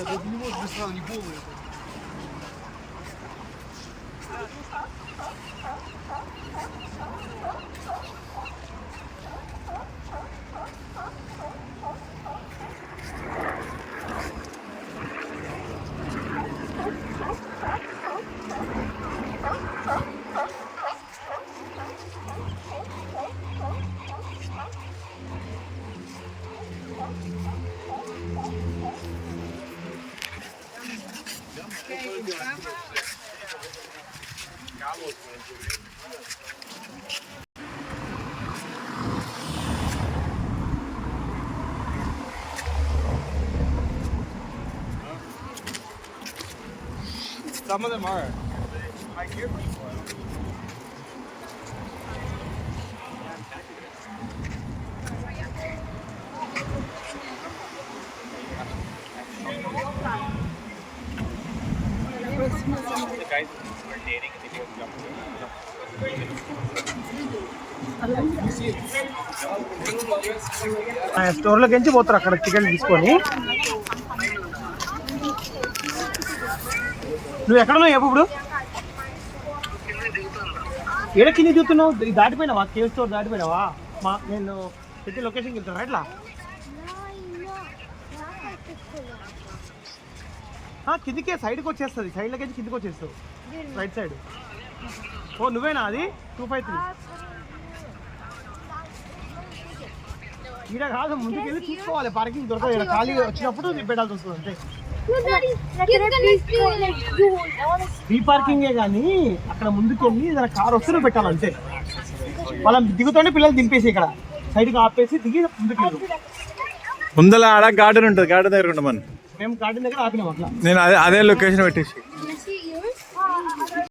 Тут не может без сразу не полный. Some of them are. I hear people. The guys were dating and they both jumped. స్టోర్లోకి ఎంచి పోతారు అక్కడ ticket తీసుకొని. నువ్వు ఎక్కడున్నావు ఎప్పుడు ఏడ కింద చూస్తున్నావు? దాటిపోయినావా? కేవ్ స్టోర్ దాటిపోయినావా? నేను పెట్టి లొకేషన్కి వెళ్తాను ఎట్లా కిందికే సైడ్కి వచ్చేస్తుంది. సైడ్లోకి వెళ్ళి కిందికి వచ్చేస్తావు రైట్ సైడ్. ఓ నువ్వేనా అది 253? ఈడ కాదు, ముందుకు వెళ్ళి చూసుకోవాలి. పార్కింగ్ దొరకదు. ఇక్కడ ఖాళీ వచ్చినప్పుడు పెట్టాల్సి వస్తుంది అంతే. ఫ్రీ పార్కింగే కానీ అక్కడ ముందుకు వెళ్ళి ఏదైనా కార్ వస్తూనే పెట్టాలంతే. వాళ్ళని దిగుతుంటే పిల్లలు దింపేసి ఇక్కడ సైడ్కి ఆపేసి దిగి ముందుకు వెళ్ళి ముందల ఆడ గార్డెన్ ఉంటుంది. గార్డెన్ దగ్గర ఉండమని మేము గార్డెన్ దగ్గర ఆపినాం. అట్లా నేను అదే లొకేషన్ పెట్టేసి